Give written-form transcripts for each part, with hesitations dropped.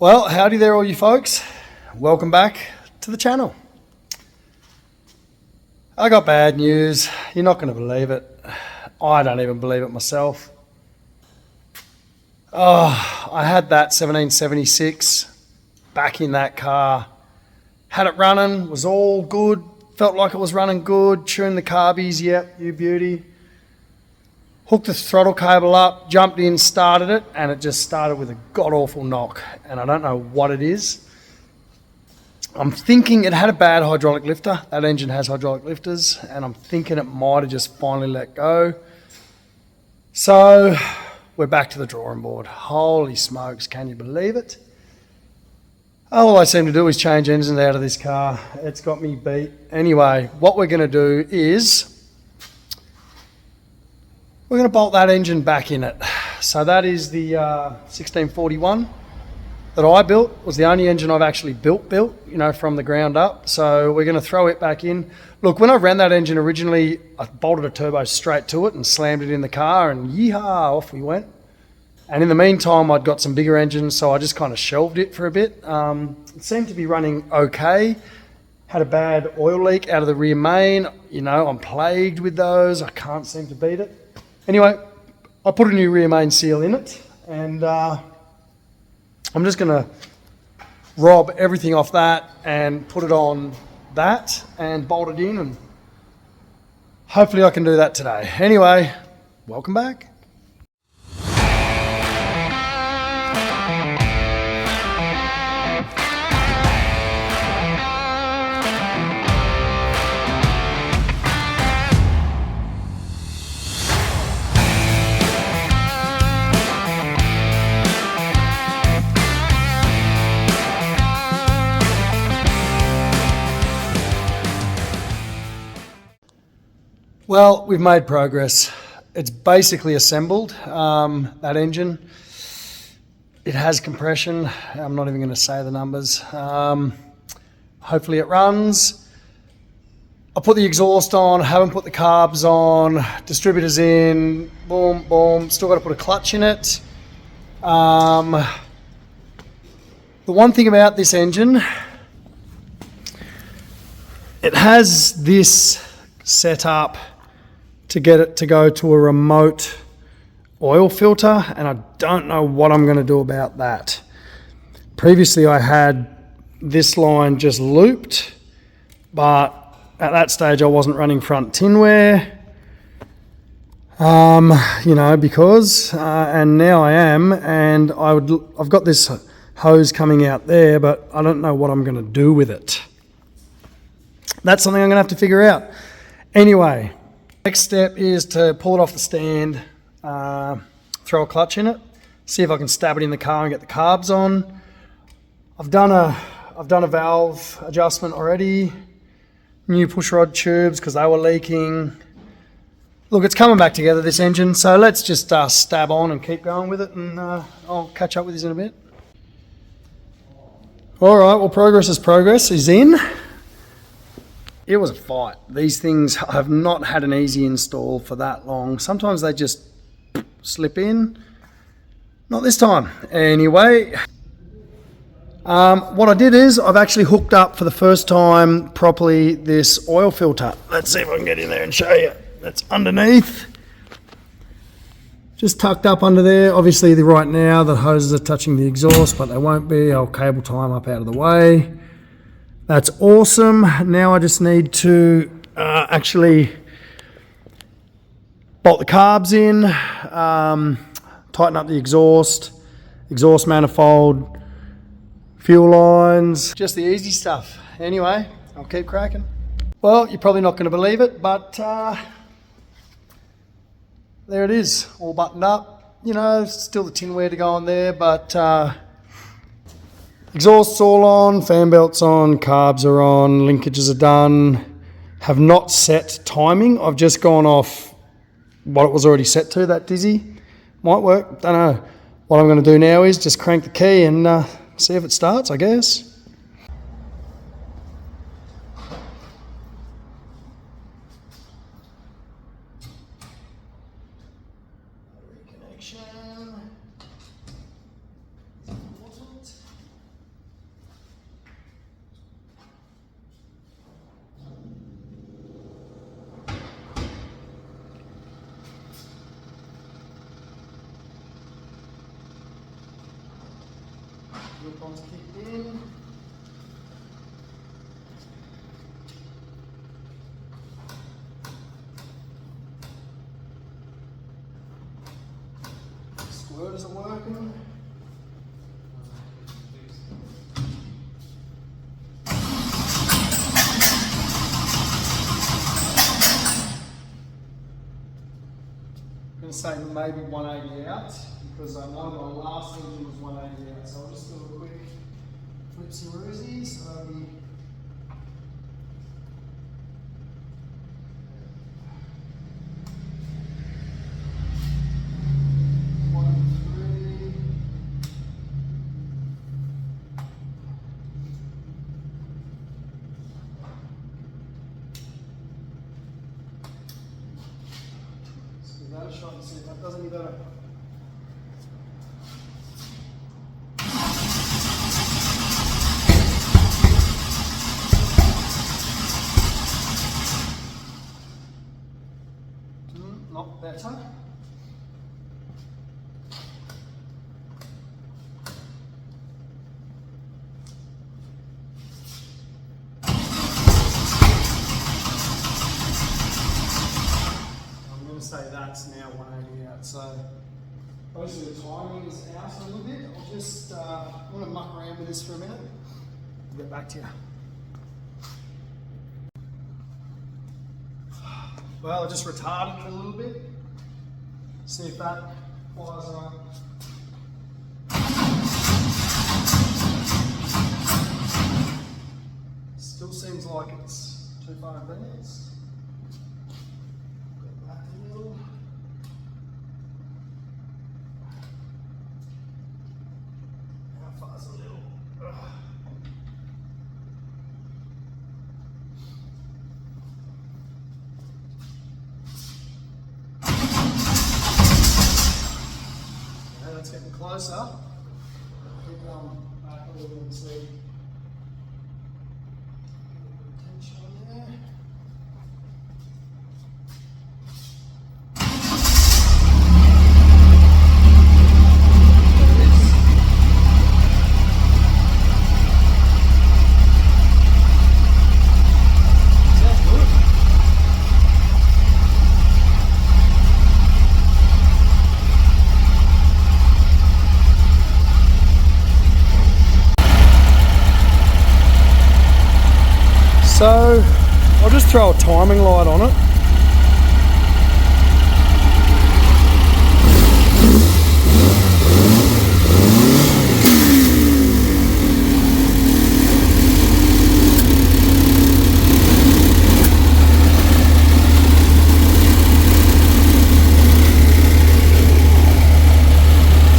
Well, howdy there all you folks. Welcome back to the channel. I got bad news. You're not going to believe it. I don't even believe it myself. I had that 1776 back in that car. Had it running, was all good. Felt like it was running good. Tuned the carbies, yep, you beauty. Hooked the throttle cable up, jumped in, started it, and it just started with a god-awful knock. And I don't know what it is. I'm thinking it had a bad hydraulic lifter. That engine has hydraulic lifters, and I'm thinking it might have just finally let go. So we're back to the drawing board. Holy smokes, can you believe it? All I seem to do is change engines out of this car. It's got me beat. Anyway, what we're going to do is we're going to bolt that engine back in it. So that is the 1641 that I built. It was the only engine I've actually built, you know, from the ground up. So we're going to throw it back in. Look, when I ran that engine originally, I bolted a turbo straight to it and slammed it in the car, and yeehaw, off we went. And in the meantime, I'd got some bigger engines, so I just kind of shelved it for a bit. It seemed to be running okay. Had a bad oil leak out of the rear main. You know, I'm plagued with those. I can't seem to beat it. Anyway, I put a new rear main seal in it, and I'm just going to rob everything off that and put it on that and bolt it in, and hopefully I can do that today. Anyway, welcome back. Well, we've made progress. It's basically assembled, that engine. It has compression. I'm not even going to say the numbers. Hopefully it runs. I put the exhaust on, haven't put the carbs on, distributors in, boom, boom. Still got to put a clutch in it. The one thing about this engine, it has this set up to get it to go to a remote oil filter, and I don't know what I'm going to do about that. Previously I had this line just looped, but at that stage I wasn't running front tin wear, you know, because and now I am, and I've got this hose coming out there, but I don't know what I'm going to do with it. That's something I'm going to have to figure out. Anyway, next step is to pull it off the stand, throw a clutch in it, see if I can stab it in the car and get the carbs on. I've done a valve adjustment already, new push rod tubes because they were leaking. Look, it's coming back together, this engine, so let's just stab on and keep going with it, and I'll catch up with you in a bit. All right, well, progress is in. It was a fight. These things have not had an easy install for that long. Sometimes they just slip in. Not this time. Anyway, what I did is I've actually hooked up for the first time properly this oil filter. Let's see if I can get in there and show you. That's underneath. Just tucked up under there. Obviously right now the hoses are touching the exhaust, but they won't be. I'll cable tie them up out of the way. That's awesome. Now I just need to actually bolt the carbs in, tighten up the exhaust manifold, fuel lines, just the easy stuff. Anyway, I'll keep cracking. Well, you're probably not going to believe it, but there it is, all buttoned up. You know, still the tin wear to go on there, but exhaust's all on, fan belt's on, carbs are on, linkages are done. Have not set timing. I've just gone off what it was already set to, that dizzy. Might work, don't know. What I'm going to do now is just crank the key and see if it starts, I guess. Connection. Important. Fuel pump's kicked in. Squirters are working. I'm going to say maybe 180 out because I know my last engine was 180 out, so I'll just do a quick flipsy roosie. So that'll be shot and see if that does any better. Not better. Say that's now 180 out, so obviously the timing is out a little bit. I'll just I'm going to muck around with this for a minute. I'll get back to you. Well, I just retarded it a little bit. See if that flies right. Still seems like it's too far advanced. That's getting closer. Keep going back a little and see. Tension on there. So I'll just throw a timing light on it.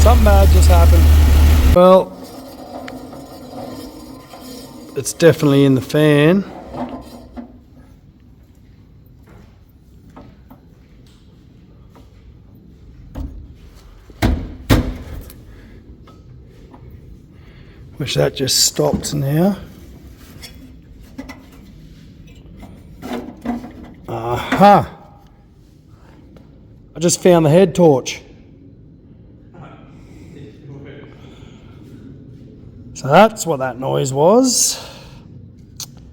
Something bad just happened. Well, it's definitely in the fan. Which that just stopped now. Aha! I just found the head torch. So that's what that noise was.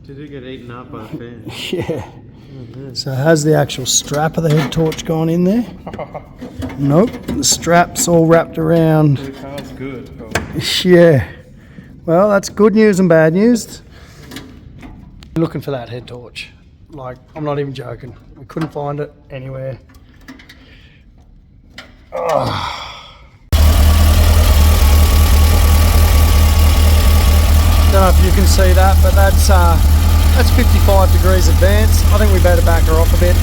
Did it get eaten up by a fan? Yeah. So has the actual strap of the head torch gone in there? Nope. The strap's all wrapped around. The car's good. Yeah. Well, that's good news and bad news. Looking for that head torch. Like, I'm not even joking. We couldn't find it anywhere. Don't know if you can see that, but that's 55 degrees advance. I think we better back her off a bit.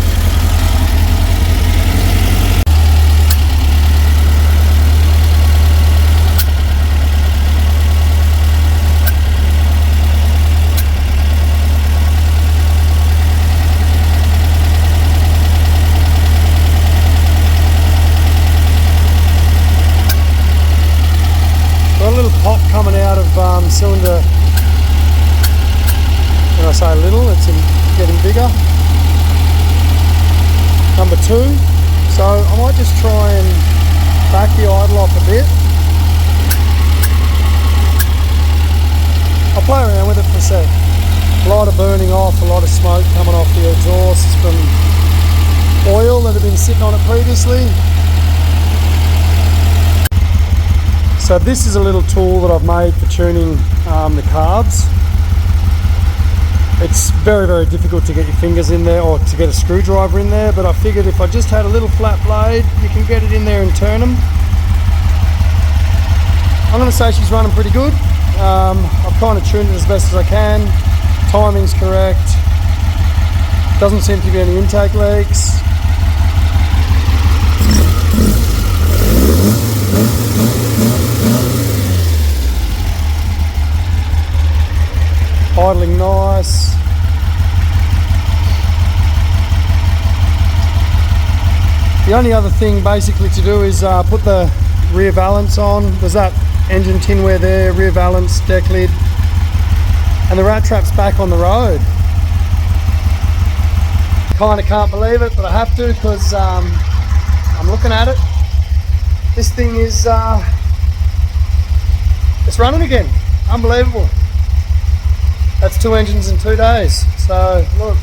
Got a little pop coming out of cylinder. When I say little, it's getting bigger. Number 2. So I might just try and back the idle off a bit. said, a lot of burning off, a lot of smoke coming off the exhaust from oil that had been sitting on it previously. So this is a little tool that I've made for tuning the carbs. It's very, very difficult to get your fingers in there or to get a screwdriver in there, but I figured if I just had a little flat blade, you can get it in there and turn them. I'm going to say she's running pretty good. I've kind of tuned it as best as I can. Timing's correct. Doesn't seem to be any intake leaks. Idling nice. The only other thing basically to do is put the rear valance on. There's that engine tinware there, rear valance, deck lid, and the rat trap's back on the road. Kind of can't believe it, but I have to because I'm looking at it. This thing is it's running again. Unbelievable. That's 2 engines in 2 days. So look,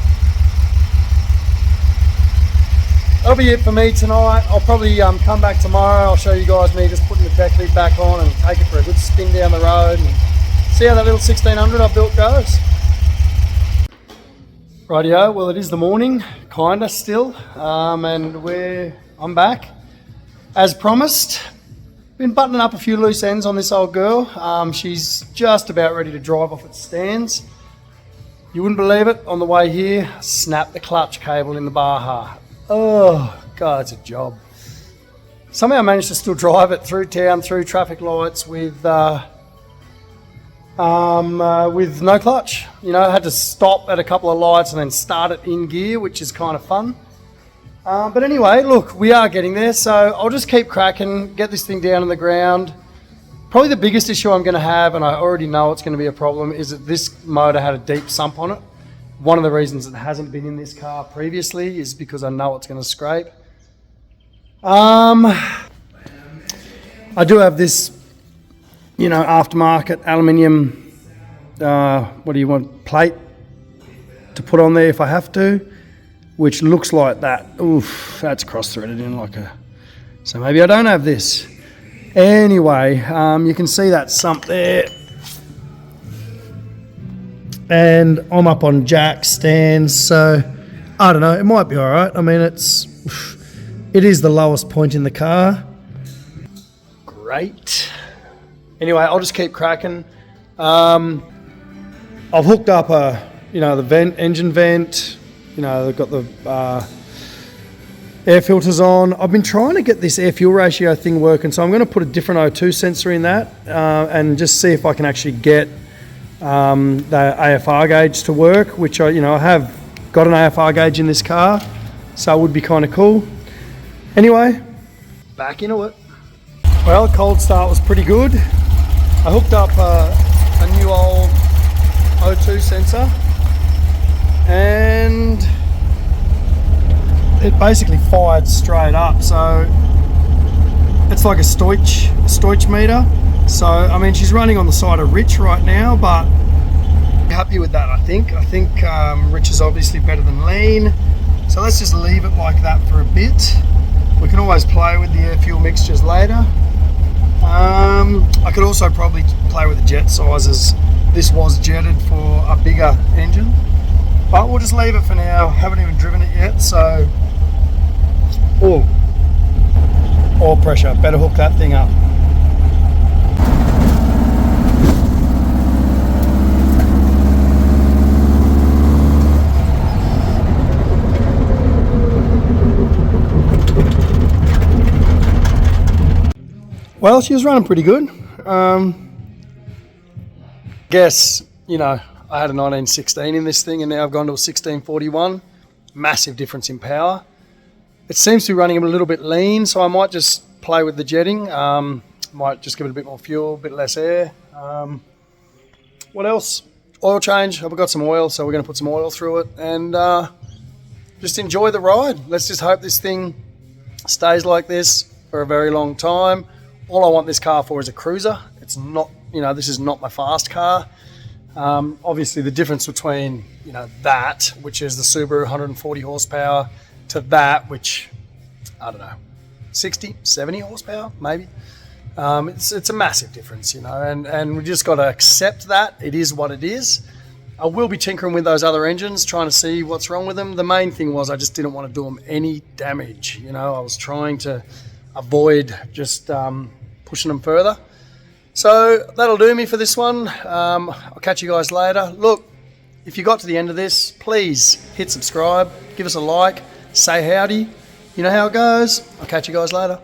that'll be it for me tonight. I'll probably come back tomorrow. I'll show you guys me just putting the deck lid back on and take it for a good spin down the road and see how that little 1600 I built goes. Rightio, well it is the morning, kinda still, and I'm back. As promised, been buttoning up a few loose ends on this old girl. She's just about ready to drive off its stands. You wouldn't believe it, on the way here, snapped the clutch cable in the Baja. Oh, God, it's a job. Somehow I managed to still drive it through town, through traffic lights with no clutch. You know, I had to stop at a couple of lights and then start it in gear, which is kind of fun. But anyway, look, we are getting there, so I'll just keep cracking, get this thing down on the ground. Probably the biggest issue I'm going to have, and I already know it's going to be a problem, is that this motor had a deep sump on it. One of the reasons it hasn't been in this car previously is because I know it's going to scrape. I do have this, you know, aftermarket aluminium, plate to put on there if I have to, which looks like that. Oof, that's cross-threaded in like a... So maybe I don't have this. Anyway, you can see that sump there. And I'm up on jack stands, so I don't know, it might be all right. I mean, it is the lowest point in the car. Great. Anyway, I'll just keep cracking. I've hooked up the vent, engine vent. You know, they've got the air filters on. I've been trying to get this air fuel ratio thing working, so I'm going to put a different O2 sensor in that and just see if I can actually get the AFR gauge to work, which I have got an AFR gauge in this car, so it would be kind of cool. Anyway, back into it. Well, cold start was pretty good. I hooked up a new old O2 sensor, and it basically fired straight up. So it's like a Stoich meter. So I mean, she's running on the side of Rich right now, but happy with that. I think Rich is obviously better than Lean. So let's just leave it like that for a bit. We can always play with the air fuel mixtures later. I could also probably play with the jet sizes. This was jetted for a bigger engine, but we'll just leave it for now. Haven't even driven it yet, so oil pressure, better hook that thing up. Well, she was running pretty good. Guess, I had a 1916 in this thing and now I've gone to a 1641. Massive difference in power. It seems to be running a little bit lean, so I might just play with the jetting. Might just give it a bit more fuel, a bit less air. What else? Oil change. I've got some oil, so we're going to put some oil through it and just enjoy the ride. Let's just hope this thing stays like this for a very long time. All I want this car for is a cruiser. It's not, this is not my fast car. Obviously, the difference between that, which is the Subaru 140 horsepower, to that, which I don't know, 60, 70 horsepower maybe. It's a massive difference, and we just got to accept that it is what it is. I will be tinkering with those other engines, trying to see what's wrong with them. The main thing was I just didn't want to do them any damage. I was trying to avoid just pushing them further. So that'll do me for this one. I'll catch you guys later. Look, if you got to the end of this, please hit subscribe, give us a like, say howdy. You know how it goes. I'll catch you guys later.